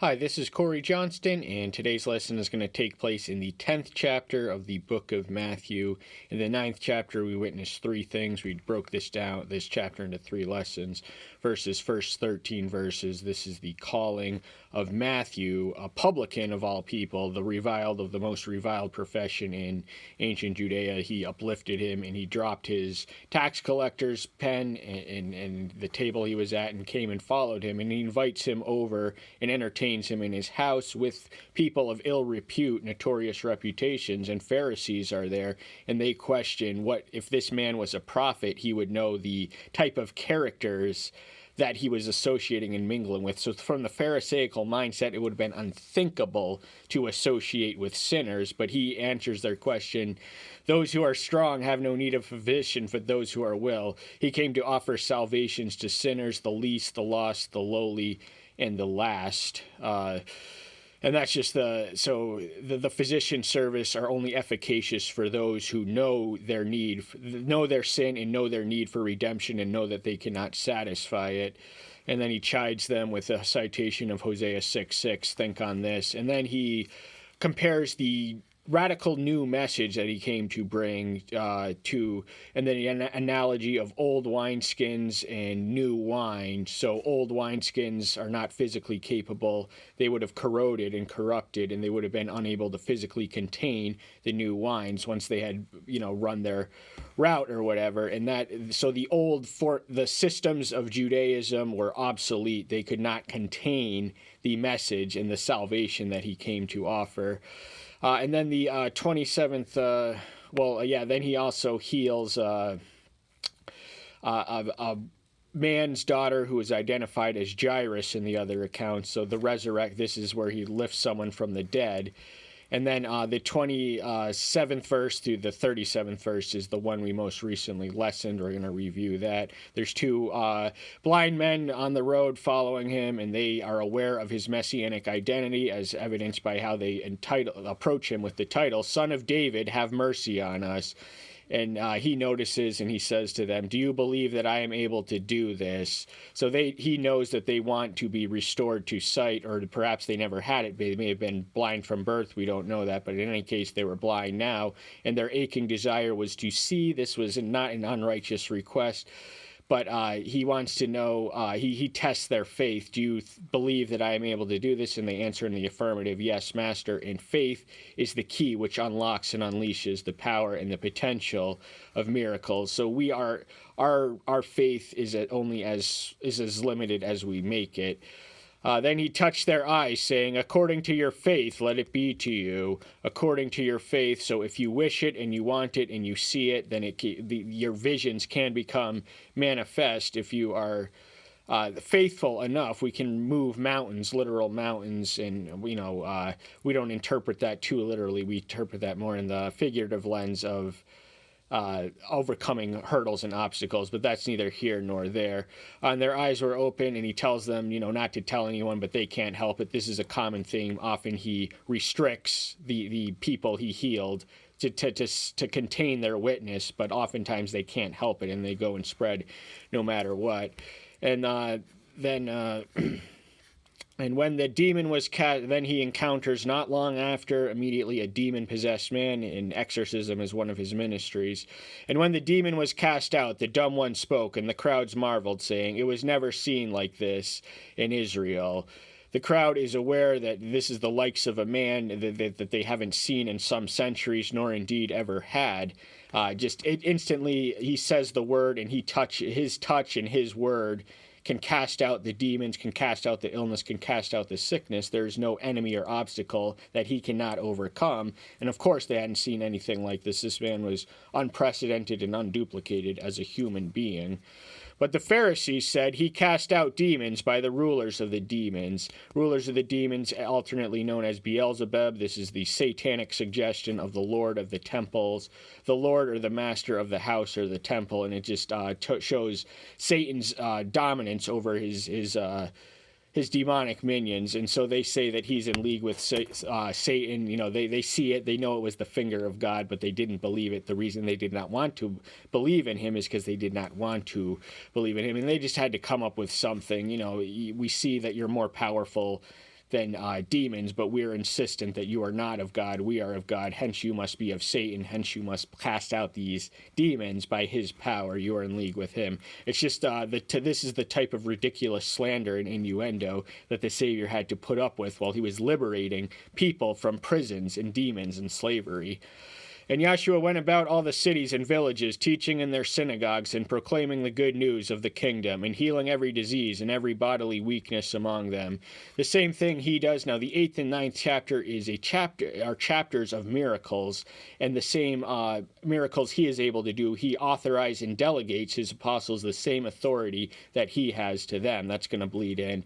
Hi, this is Corey Johnston, and today's lesson is going to take place in the 10th chapter of the book of Matthew. In the ninth chapter, we witnessed three things. We broke this chapter into three lessons. First 13 verses, this is the calling of Matthew, a publican of all people, the reviled of the most reviled profession in ancient Judea. He uplifted him, and he dropped his tax collector's pen and the table he was at and came and followed him, and he invites him over and entertains him in his house with people of ill repute, notorious reputations, and Pharisees are there, and they question what if this man was a prophet, he would know the type of characters that he was associating and mingling with. So from the Pharisaical mindset, it would have been unthinkable to associate with sinners, but he answers their question. Those who are strong have no need of physician, but those who are well. He came to offer salvations to sinners, the least, the lost, the lowly, and the last. And that's just the physician service are only efficacious for those who know their need, know their sin, and know their need for redemption, and know that they cannot satisfy it. And then he chides them with a citation of Hosea 6:6. Think on this. And then he compares the radical new message that he came to bring and then an analogy of old wineskins and new wine. So old wineskins are not physically capable. They would have corroded and corrupted, and they would have been unable to physically contain the new wines once they had, run their route or whatever. And so the systems of Judaism were obsolete. They could not contain the message and the salvation that he came to offer. And then the 27th, then he also heals a man's daughter who is identified as Jairus in the other accounts. So this is where he lifts someone from the dead. And then the 27th verse through the 37th verse is the one we most recently lessoned. We're going to review that. There's two blind men on the road following him, and they are aware of his messianic identity, as evidenced by how they approach him with the title, Son of David, have mercy on us. And he notices and he says to them, do you believe that I am able to do this? So he knows that they want to be restored to sight, or perhaps they never had it. They may have been blind from birth. We don't know that. But in any case, they were blind now. And their aching desire was to see. This was not an unrighteous request. But he wants to know, he tests their faith. Do you believe that I am able to do this? And they answer in the affirmative, yes, Master. And faith is the key which unlocks and unleashes the power and the potential of miracles. So our faith is as limited as we make it. Then he touched their eyes, saying, according to your faith, let it be to you, according to your faith. So if you wish it and you want it and you see it, then your visions can become manifest. If you are faithful enough, we can move mountains, literal mountains, and we don't interpret that too literally. We interpret that more in the figurative lens of overcoming hurdles and obstacles, but that's neither here nor there. And their eyes were open, and he tells them, not to tell anyone, but they can't help it. This is a common theme. Often he restricts the people he healed to contain their witness, but oftentimes they can't help it, and they go and spread no matter what. And And when the demon was cast, then he encounters not long after immediately a demon-possessed man, and exorcism is one of his ministries. And when the demon was cast out, the dumb one spoke, and the crowds marveled, saying, it was never seen like this in Israel. The crowd is aware that this is the likes of a man that they haven't seen in some centuries, nor indeed ever had. Instantly, he says the word, and his touch and his word can cast out the demons, can cast out the illness, can cast out the sickness. There's no enemy or obstacle that he cannot overcome. And of course, they hadn't seen anything like this. This man was unprecedented and unduplicated as a human being. But the Pharisees said he cast out demons by the rulers of the demons. Rulers of the demons, alternately known as Beelzebub. This is the satanic suggestion of the Lord of the temples, the Lord or the master of the house or the temple, and it just shows Satan's dominance over his demonic minions. And so they say that he's in league with Satan. They see it, they know it was the finger of God, but they didn't believe it. The reason they did not want to believe in him is because they did not want to believe in him, and they just had to come up with something. We see that you're more powerful demons, but we're insistent that you are not of God, we are of God, hence you must be of Satan, hence you must cast out these demons by his power, you are in league with him. It's just this is the type of ridiculous slander and innuendo that the Savior had to put up with while he was liberating people from prisons and demons and slavery. And Yahshua went about all the cities and villages, teaching in their synagogues and proclaiming the good news of the kingdom, and healing every disease and every bodily weakness among them. The same thing he does now. The 8th and 9th chapter are chapters of miracles, and the same miracles he is able to do. He authorizes and delegates his apostles the same authority that he has to them. That's going to bleed in.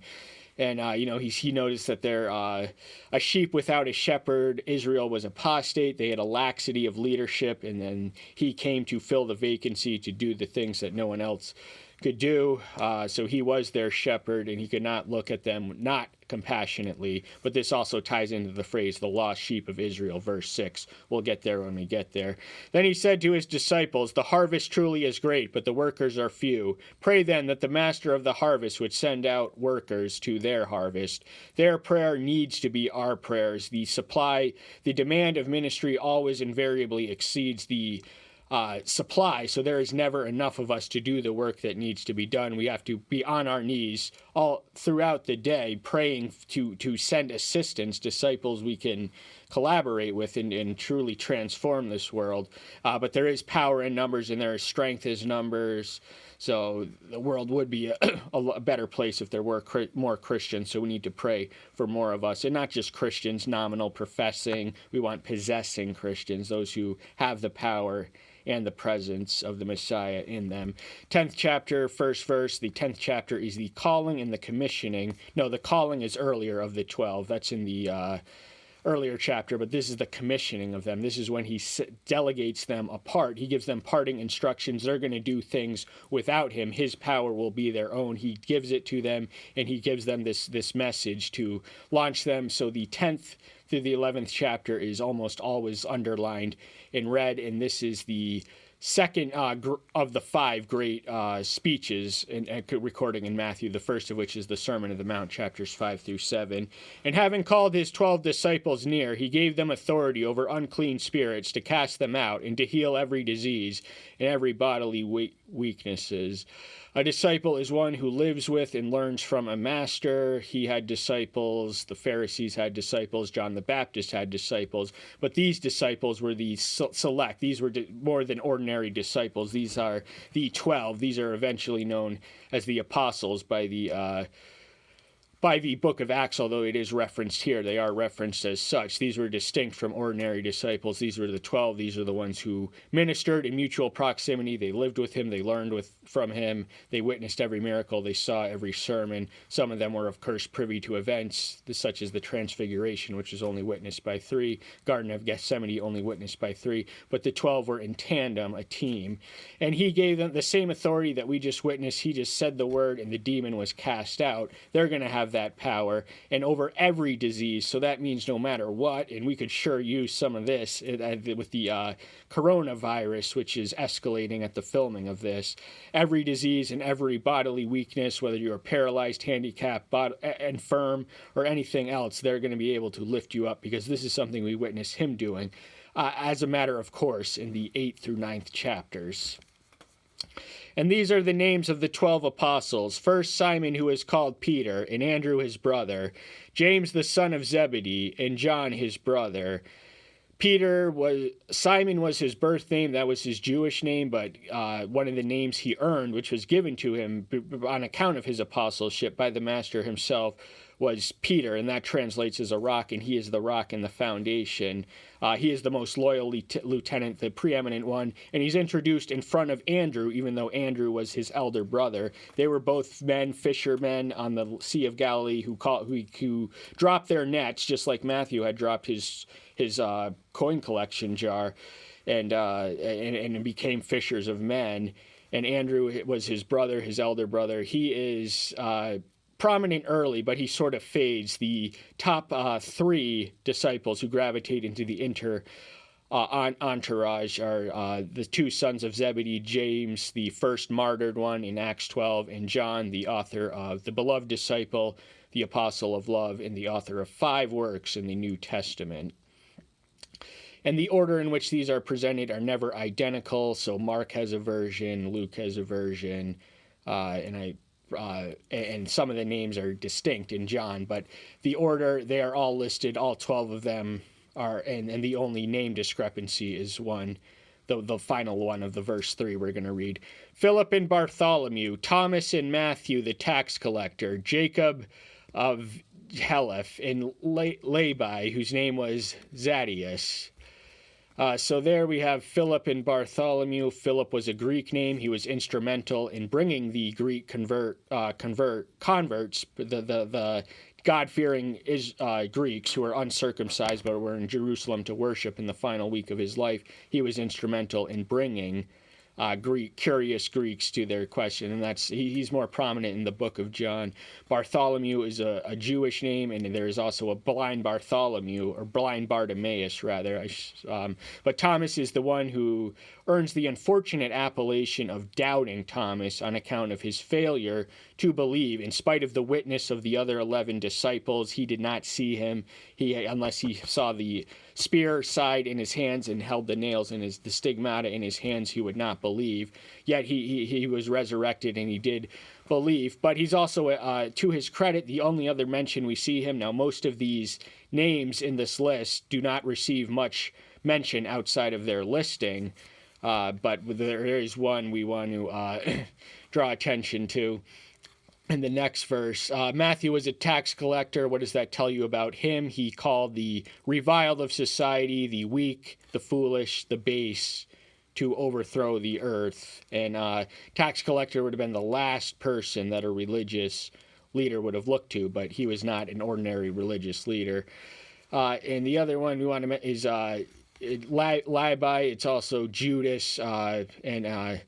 And, he noticed that they're a sheep without a shepherd. Israel was apostate. They had a laxity of leadership. And then he came to fill the vacancy, to do the things that no one else could do. So he was their shepherd, and he could not look at them not compassionately. But this also ties into the phrase, the lost sheep of Israel, verse 6. We'll get there when we get there. Then he said to his disciples, the harvest truly is great, but the workers are few. Pray then that the master of the harvest would send out workers to their harvest. Their prayer needs to be our prayers. The demand of ministry always invariably exceeds the supply, so there is never enough of us to do the work that needs to be done. We have to be on our knees all throughout the day, praying to send assistance, disciples we can collaborate with and truly transform this world. But there is power in numbers, and there is strength in numbers. So the world would be a better place if there were more Christians. So we need to pray for more of us, and not just Christians, nominal, professing. We want possessing Christians, those who have the power and the presence of the Messiah in them. 10th chapter, first verse. The 10th chapter is the calling and the commissioning. No, the calling is earlier of the 12. That's in the earlier chapter, but this is the commissioning of them. This is when he delegates them apart. He gives them parting instructions. They're going to do things without him. His power will be their own. He gives it to them, and he gives them this message to launch them. So the 10th through the 11th chapter is almost always underlined in red, and this is the second of the 5 great speeches recording in Matthew, the first of which is the Sermon of the Mount, chapters 5 through 7. And having called his 12 disciples near, he gave them authority over unclean spirits to cast them out and to heal every disease and every bodily weaknesses. A disciple is one who lives with and learns from a master. He had disciples. The Pharisees had disciples. John the Baptist had disciples. But these disciples were the select. These were more than ordinary disciples. These are the 12. These are eventually known as the apostles by the book of Acts, although it is referenced here. They are referenced as such. These were distinct from ordinary disciples. These were the 12. These are the ones who ministered in mutual proximity. They lived with him. They learned from him. They witnessed every miracle. They saw every sermon. Some of them were, of course, privy to events such as the Transfiguration, which is only witnessed by 3. Garden of Gethsemane, only witnessed by 3. But the 12 were in tandem, a team. And he gave them the same authority that we just witnessed. He just said the word, and the demon was cast out. They're going to have that power, and over every disease. So that means no matter what, and we could sure use some of this with the coronavirus, which is escalating at the filming of this. Every disease and every bodily weakness, whether you're paralyzed, handicapped, infirm, or anything else, they're going to be able to lift you up, because this is something we witness him doing as a matter of course in the 8th through 9th chapters. And these are the names of the 12 apostles. First, Simon, who is called Peter, and Andrew his brother, James the son of Zebedee, and John his brother. Simon was his birth name. That was his Jewish name, but one of the names he earned, which was given to him on account of his apostleship by the master himself, was Peter, and that translates as a rock, and he is the rock and the foundation. He is the most loyal lieutenant, the preeminent one, and he's introduced in front of Andrew, even though Andrew was his elder brother. They were both fishermen on the Sea of Galilee who dropped their nets, just like Matthew had dropped his coin collection jar, and became fishers of men. And Andrew was his brother, his elder brother. He is prominent early, but he sort of fades. The top 3 disciples who gravitate into the entourage are the 2 sons of Zebedee, James, the first martyred one in Acts 12, and John, the author of the beloved disciple, the apostle of love and the author of 5 works in the New Testament. And the order in which these are presented are never identical. So Mark has a version, Luke has a version, and some of the names are distinct in John. But the order, they are all listed. All 12 of them are, and the only name discrepancy is one, the final one of the verse 3 we're going to read. Philip and Bartholomew, Thomas and Matthew the tax collector, Jacob of Heleph, and Levi, whose name was Zacchaeus. So there we have Philip and Bartholomew. Philip was a Greek name. He was instrumental in bringing the Greek converts, the God-fearing Greeks who were uncircumcised but were in Jerusalem to worship in the final week of his life. He was instrumental in bringing curious Greeks to their question, and he's more prominent in the book of John. Bartholomew is a Jewish name, and there is also a blind Bartholomew, or blind Bartimaeus, rather. But Thomas is the one who earns the unfortunate appellation of Doubting Thomas on account of his failure to believe. In spite of the witness of the other 11 disciples, he did not see him unless he saw the spear side in his hands and held the nails and the stigmata in his hands. He would not believe. Yet he was resurrected and he did believe. But he's also, to his credit, the only other mention we see him. Now, most of these names in this list do not receive much mention outside of their listing. But there is one we want to draw attention to. In the next verse, Matthew was a tax collector. What does that tell you about him? He called the reviled of society, the weak, the foolish, the base, to overthrow the earth. And tax collector would have been the last person that a religious leader would have looked to, but he was not an ordinary religious leader. And the other one we want to is Levi. It's also Judas, and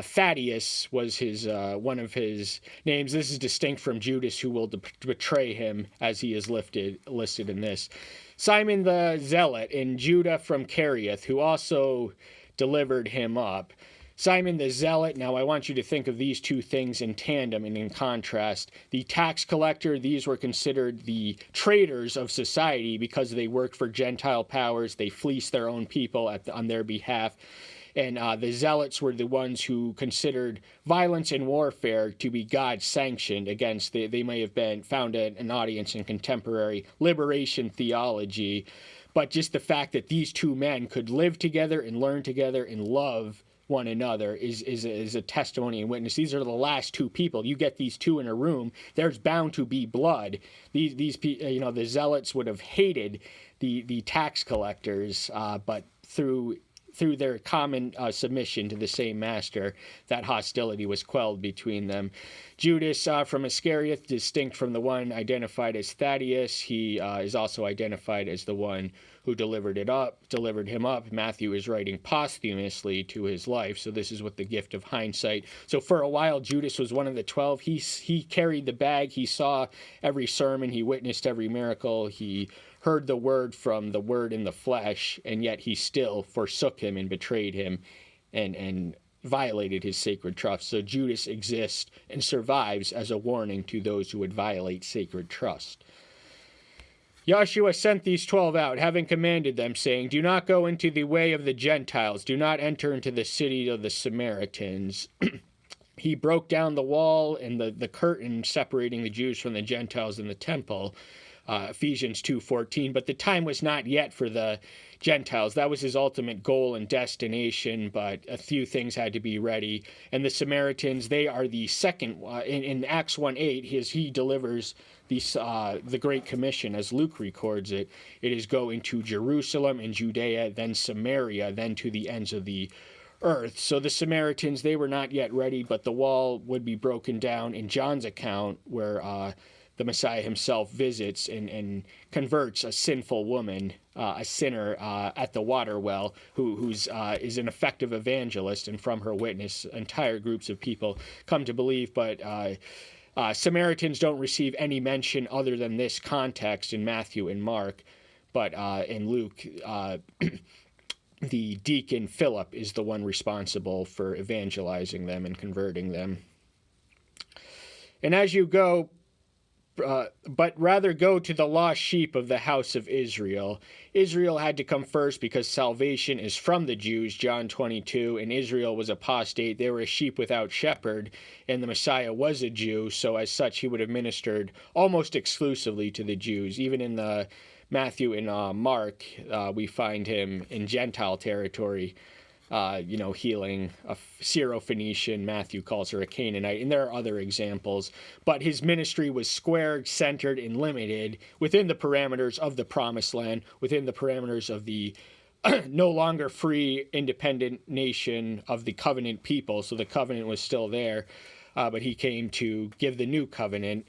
Thaddeus was his one of his names. This is distinct from Judas, who will betray him, as he is listed in this. Simon the Zealot, and Judah from Kerioth, who also delivered him up. Simon the Zealot, now I want you to think of these two things in tandem and in contrast. The tax collector, these were considered the traitors of society because they worked for Gentile powers. They fleeced their own people on their behalf. And the Zealots were the ones who considered violence and warfare to be God-sanctioned against. They may have found an audience in contemporary liberation theology. But just the fact that these two men could live together and learn together and love one another is a testimony and witness. These are the last two people. You get these two in a room, there's bound to be blood. These the Zealots would have hated the tax collectors, but through their common submission to the same master, that hostility was quelled between them. Judas from Iscariot, distinct from the one identified as Thaddeus, he is also identified as the one who delivered him up. Matthew is writing posthumously to his life, so this is with the gift of hindsight. So for a while, Judas was one of the 12. He carried the bag. He saw every sermon. He witnessed every miracle. He heard the word from the Word in the flesh, and yet he still forsook him and betrayed him and violated his sacred trust. So Judas exists and survives as a warning to those who would violate sacred trust. Joshua sent these 12 out, having commanded them, saying, "Do not go into the way of the Gentiles. Do not enter into the city of the Samaritans." He broke down the wall and the curtain separating the Jews from the Gentiles in the temple. Ephesians 2:14, but the time was not yet for the Gentiles. That was his ultimate goal and destination, but a few things had to be ready. And the Samaritans, they are the second. In Acts 1:8, he delivers the Great Commission, as Luke records it. It is go into Jerusalem and Judea, then Samaria, then to the ends of the earth. So the Samaritans, they were not yet ready, but the wall would be broken down in John's account, where the Messiah himself visits and converts a sinful woman, a sinner at the water well, who is an effective evangelist, and from her witness, entire groups of people come to believe. But Samaritans don't receive any mention other than this context in Matthew and Mark, but in Luke, the deacon Philip is the one responsible for evangelizing them and converting them. And as you go, but rather go to the lost sheep of the house of Israel. Israel had to come first because salvation is from the Jews, John 22, and Israel was apostate. They were a sheep without shepherd, and the Messiah was a Jew, so as such he would have ministered almost exclusively to the Jews. Even in the Matthew and Mark, we find him in Gentile territory, healing a Syrophoenician. Matthew calls her a Canaanite, and there are other examples. But his ministry was square, centered, and limited within the parameters of the Promised Land, within the parameters of the no longer free, independent nation of the covenant people. So the covenant was still there, but he came to give the new covenant.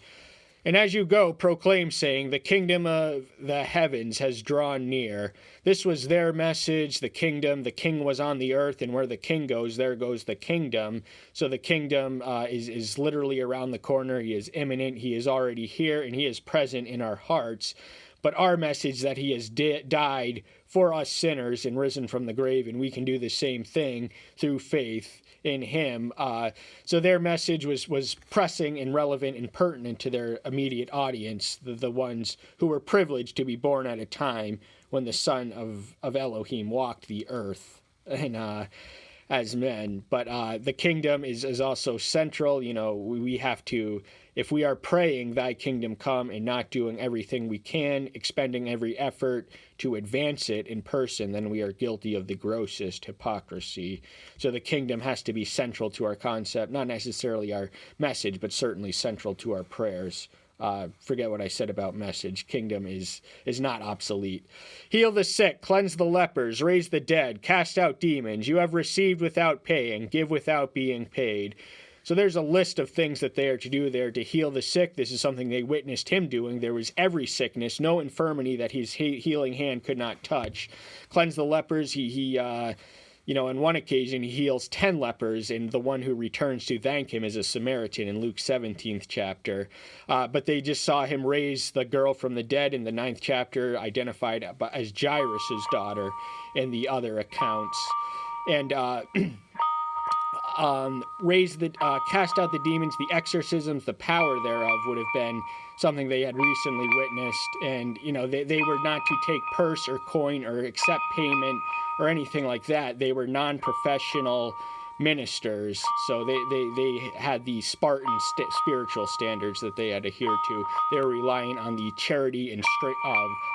And as you go, proclaim, saying, the kingdom of the heavens has drawn near. This was their message, the kingdom. The king was on the earth, and where the king goes, there goes the kingdom. So the kingdom is literally around the corner. He is imminent. He is already here, and he is present in our hearts. But our message that he has died for us sinners and risen from the grave, and we can do the same thing through faith in him. So their message was pressing and relevant and pertinent to their immediate audience, the ones who were privileged to be born at a time when the Son of Elohim walked the earth and as men. But the kingdom is also central. We have to, if we are praying thy kingdom come and not doing everything we can, expending every effort to advance it in person, then we are guilty of the grossest hypocrisy. So the kingdom has to be central to our concept, not necessarily our message, but certainly central to our prayers. Forget what I said about message. Kingdom is not obsolete. Heal the sick, cleanse the lepers, raise the dead, cast out demons. You have received without paying, give without being paid. So there's a list of things that they are to do. They are to heal the sick. This is something they witnessed him doing. There was every sickness, no infirmity that his healing hand could not touch. Cleanse the lepers. He on one occasion, he heals 10 lepers, and the one who returns to thank him is a Samaritan in Luke 17th chapter. But they just saw him raise the girl from the dead in the 9th chapter, identified as Jairus' daughter in the other accounts. And cast out the demons, the exorcisms, the power thereof would have been something they had recently witnessed. And, they were not to take purse or coin or accept payment or anything like that. They were non-professional ministers, so they had the Spartan spiritual standards that they had to adhere to. They were relying on the charity and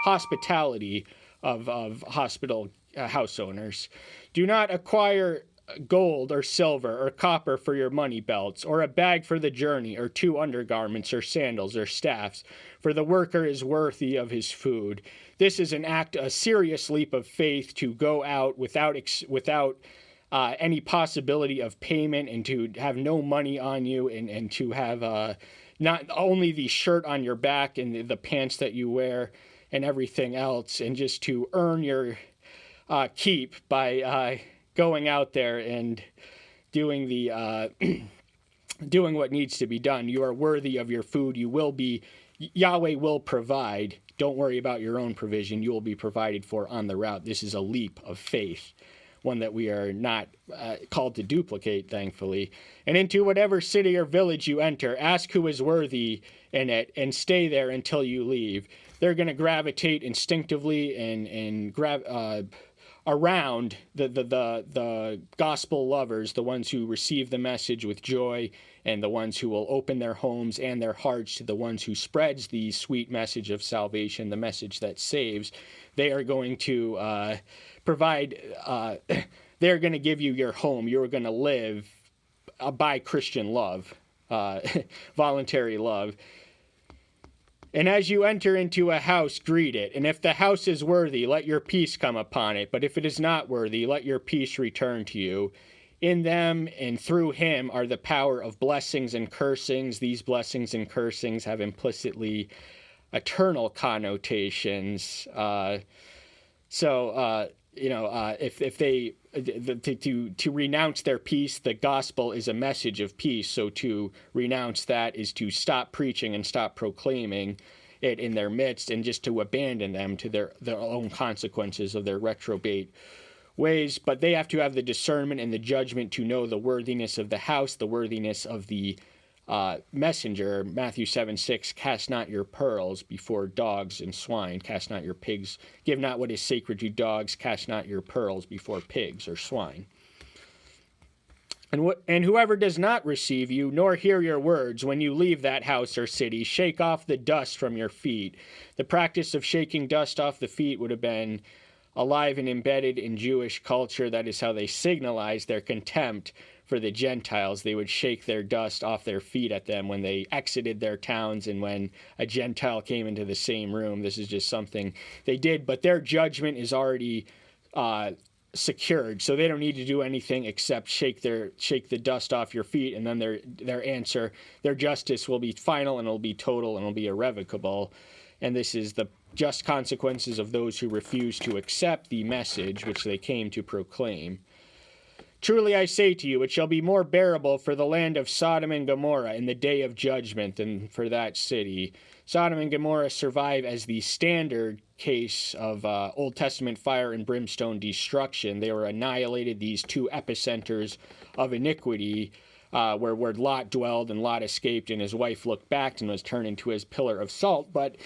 hospitality of hospital house owners. Do not acquire gold or silver or copper for your money belts, or a bag for the journey, or 2 undergarments, or sandals, or staffs, for the worker is worthy of his food. This is a serious leap of faith to go out without any possibility of payment, and to have no money on you, and to have not only the shirt on your back and the pants that you wear and everything else, and just to earn your keep by going out there and doing doing what needs to be done. You are worthy of your food. Yahweh will provide. Don't worry about your own provision. You will be provided for on the route. This is a leap of faith, one that we are not called to duplicate, thankfully. And into whatever city or village you enter, ask who is worthy in it, and stay there until you leave. They're going to gravitate instinctively and around the gospel lovers, the ones who receive the message with joy, and the ones who will open their homes and their hearts to the ones who spreads the sweet message of salvation, the message that saves. They are going to provide, they're going to give you your home. You're going to live by Christian love, voluntary love. And as you enter into a house, greet it. And if the house is worthy, let your peace come upon it. But if it is not worthy, let your peace return to you. In them and through him are the power of blessings and cursings. These blessings and cursings have implicitly eternal connotations. If they to renounce their peace, the gospel is a message of peace. So to renounce that is to stop preaching and stop proclaiming it in their midst, and just to abandon them to their own consequences of their reprobate ways. But they have to have the discernment and the judgment to know the worthiness of the house, the worthiness of the messenger, Matthew 7:6, cast not your pearls before dogs and swine, cast not your pigs, give not what is sacred to dogs, cast not your pearls before pigs or swine. And whoever does not receive you, nor hear your words, when you leave that house or city, shake off the dust from your feet. The practice of shaking dust off the feet would have been alive and embedded in Jewish culture. That is how they signalized their contempt for the Gentiles. They would shake their dust off their feet at them when they exited their towns and when a Gentile came into the same room. This is just something they did, but their judgment is already secured, so they don't need to do anything except shake the dust off your feet, and then their justice will be final and it'll be total and it'll be irrevocable. And this is the just consequences of those who refuse to accept the message which they came to proclaim. Truly I say to you, it shall be more bearable for the land of Sodom and Gomorrah in the day of judgment than for that city. Sodom and Gomorrah survive as the standard case of Old Testament fire and brimstone destruction. They were annihilated, these two epicenters of iniquity, where Lot dwelled, and Lot escaped, and his wife looked back and was turned into his pillar of salt. But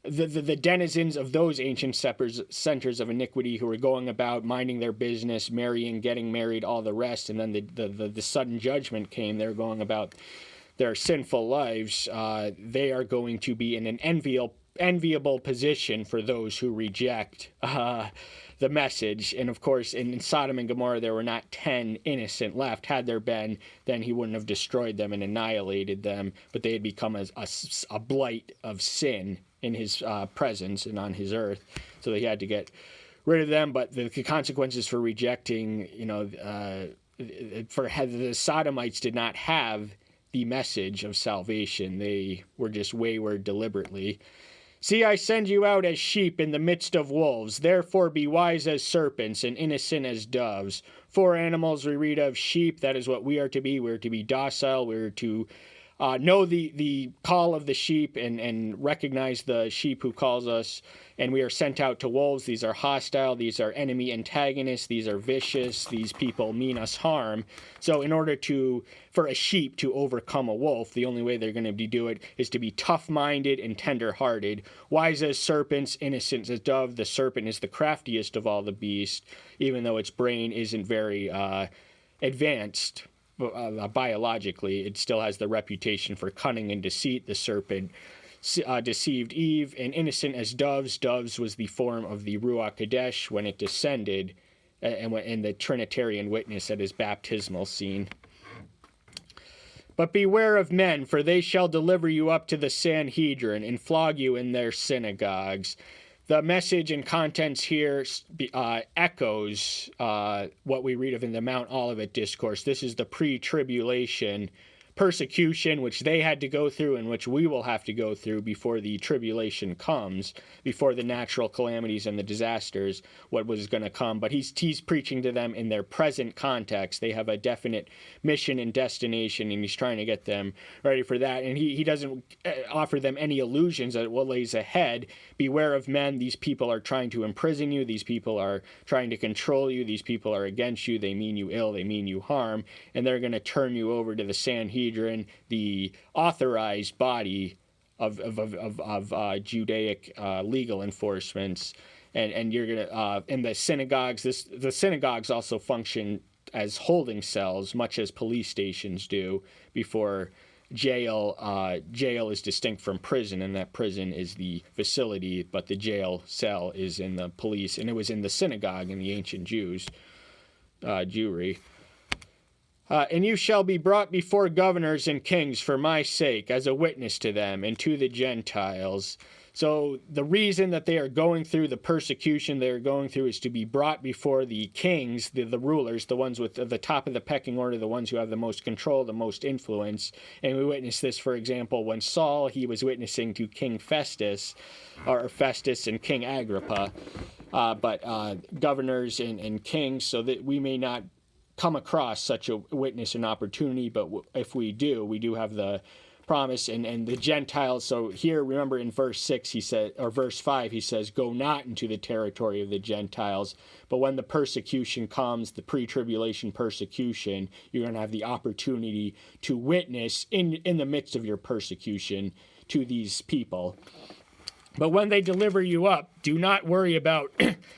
the denizens of those ancient centers of iniquity who were going about minding their business, marrying, getting married, all the rest, and then the sudden judgment came. They're going about their sinful lives. They are going to be in an enviable position for those who reject the message. And of course, in Sodom and Gomorrah, there were not 10 innocent left. Had there been, then he wouldn't have destroyed them and annihilated them, but they had become a blight of sin in his presence and on his earth. So they had to get rid of them. But the consequences for rejecting, the Sodomites did not have the message of salvation. They were just wayward deliberately. See, I send you out as sheep in the midst of wolves. Therefore be wise as serpents and innocent as doves. 4 animals we read of: sheep, that is what we are to be. We're to be docile. We're to know the call of the sheep and recognize the sheep who calls us. And we are sent out to wolves. These are hostile. These are enemy antagonists. These are vicious. These people mean us harm. So in order for a sheep to overcome a wolf, the only way they're going to do it is to be tough-minded and tender-hearted. Wise as serpents, innocent as dove. The serpent is the craftiest of all the beasts, even though its brain isn't very advanced biologically. It still has the reputation for cunning and deceit. The serpent deceived Eve. And innocent as doves. Doves was the form of the Ruach Kadesh when it descended, and the Trinitarian witness at his baptismal scene. But beware of men, for they shall deliver you up to the Sanhedrin and flog you in their synagogues. The message and contents here echoes what we read of in the Mount Olivet Discourse. This is the pre-tribulation persecution which they had to go through and which we will have to go through before the tribulation comes, before the natural calamities and the disasters, what was going to come. But he's preaching to them in their present context. They have a definite mission and destination, and he's trying to get them ready for that. And he doesn't offer them any illusions at what lays ahead. Beware of men. These people are trying to imprison you. These people are trying to control you. These people are against you. They mean you ill. They mean you harm. And they're going to turn you over to the Sanhedrin, the authorized body of Judaic legal enforcements, and you're gonna in the synagogues. The synagogues also function as holding cells, much as police stations do. Before jail is distinct from prison, and that prison is the facility, but the jail cell is in the police, and it was in the synagogue in the ancient Jewry. And you shall be brought before governors and kings for my sake, as a witness to them and to the Gentiles. So the reason that they are going through the persecution they are going through is to be brought before the kings, the rulers, the ones with the top of the pecking order, the ones who have the most control, the most influence. And we witnessed this, for example, when Saul, he was witnessing to King Festus, or Festus and King Agrippa, but governors and kings, so that we may not come across such a witness and opportunity. But if we do have the promise, and the Gentiles. So here, remember in verse 6 he said, or verse 5 he says, go not into the territory of the Gentiles. But when the persecution comes, the pre-tribulation persecution, you're going to have the opportunity to witness in the midst of your persecution to these people. But when they deliver you up, do not worry about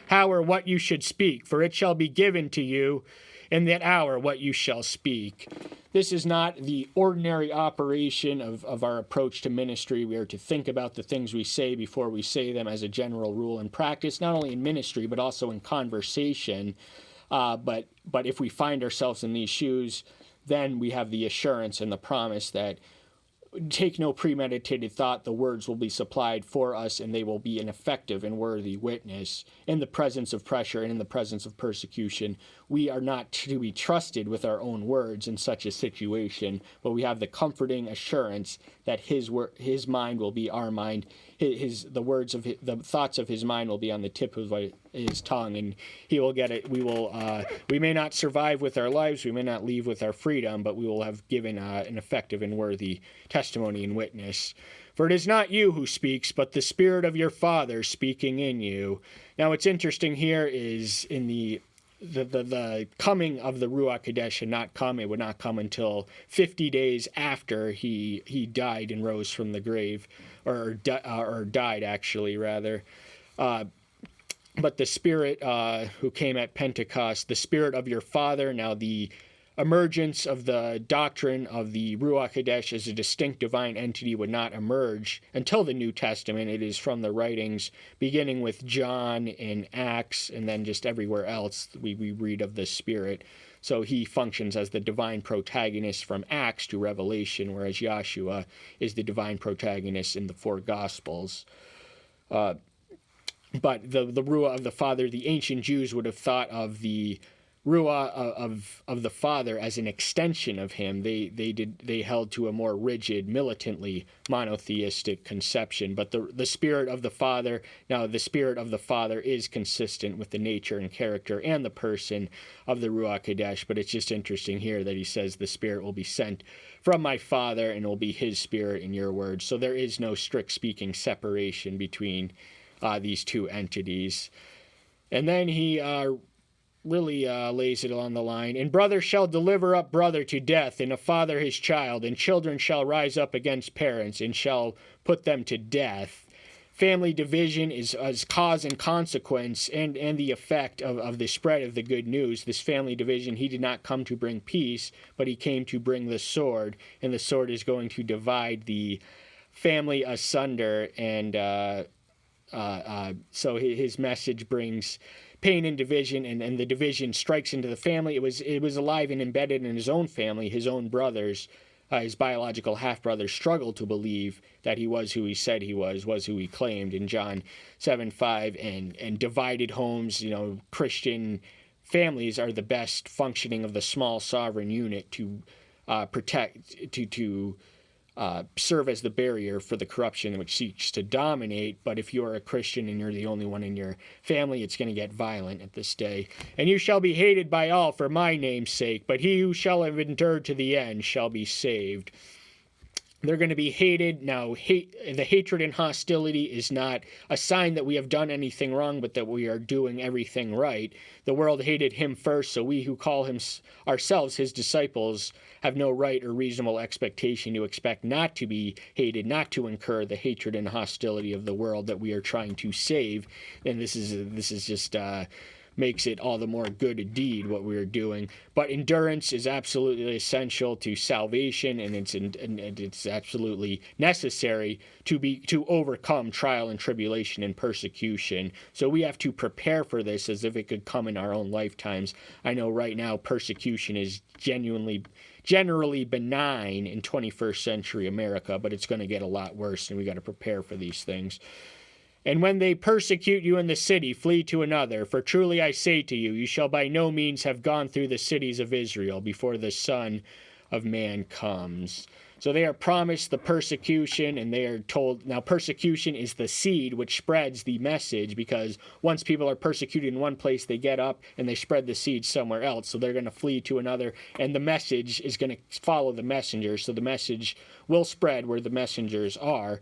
how or what you should speak, for it shall be given to you in that hour what you shall speak. This is not the ordinary operation of our approach to ministry. We are to think about the things we say before we say them as a general rule and practice, not only in ministry, but also in conversation. But if we find ourselves in these shoes, then we have the assurance and the promise that take no premeditated thought, the words will be supplied for us, and they will be an effective and worthy witness in the presence of pressure and in the presence of persecution. We are not to be trusted with our own words in such a situation, but we have the comforting assurance that his mind will be our mind. The thoughts of his mind will be on the tip of his tongue, and he will get it. We may not survive with our lives, we may not leave with our freedom, but we will have given an effective and worthy testimony and witness. For it is not you who speaks, but the Spirit of your Father speaking in you. Now, what's interesting here is in the coming of the Ruach Kadesh had not come. It would not come until 50 days after he died and rose from the grave, or died actually, rather. But the Spirit who came at Pentecost, the Spirit of your Father. Now the emergence of the doctrine of the Ruach Kadesh as a distinct divine entity would not emerge until the New Testament. It is from the writings beginning with John in Acts, and then just everywhere else we read of the Spirit. So he functions as the divine protagonist from Acts to Revelation, whereas Yahshua is the divine protagonist in the four Gospels. But the Ruach of the Father, the ancient Jews would have thought of the Ruach of the Father as an extension of him. They held to a more rigid, militantly monotheistic conception. But the Spirit of the Father, now the Spirit of the Father is consistent with the nature and character and the person of the Ruach Kadesh. But it's just interesting here that he says the Spirit will be sent from my Father and will be his Spirit in your words. So there is no strict speaking separation between these two entities. And then he really lays it on the line. And brother shall deliver up brother to death, and a father his child, and children shall rise up against parents, and shall put them to death. Family division is as cause and consequence and the effect of the spread of the good news. This family division, he did not come to bring peace, but he came to bring the sword, and the sword is going to divide the family asunder, and so his message brings pain and division, and the division strikes into the family. It was alive and embedded in his own family. His own brothers, his biological half-brothers, struggled to believe that he was who he said he was who he claimed in John 7:5, and divided homes. Christian families are the best functioning of the small sovereign unit to protect, to serve as the barrier for the corruption which seeks to dominate. But if you're a Christian and you're the only one in your family, it's going to get violent at this day. And you shall be hated by all for my name's sake, but he who shall have endured to the end shall be saved. They're going to be hated. Now, the hatred and hostility is not a sign that we have done anything wrong, but that we are doing everything right. The world hated him first, so we who call ourselves his disciples have no right or reasonable expectation to expect not to be hated, not to incur the hatred and hostility of the world that we are trying to save. And this is just makes it all the more good a deed what we are doing. But endurance is absolutely essential to salvation, and it's absolutely necessary to overcome trial and tribulation and persecution. So we have to prepare for this as if it could come in our own lifetimes. I know right now persecution is generally benign in 21st century America, but it's going to get a lot worse, and we got to prepare for these things. And when they persecute you in the city, flee to another. For truly I say to you, you shall by no means have gone through the cities of Israel before the Son of Man comes. So they are promised the persecution, and they are told, now persecution is the seed which spreads the message, because once people are persecuted in one place, they get up and they spread the seed somewhere else. So they're going to flee to another, and the message is going to follow the messenger. So the message will spread where the messengers are.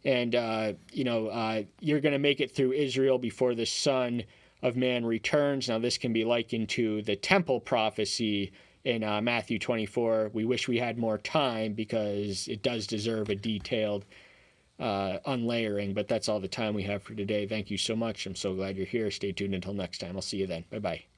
And, you're going to make it through Israel before the Son of Man returns. Now, this can be likened to the temple prophecy in Matthew 24. We wish we had more time because it does deserve a detailed unlayering, but that's all the time we have for today. Thank you so much. I'm so glad you're here. Stay tuned until next time. I'll see you then. Bye-bye.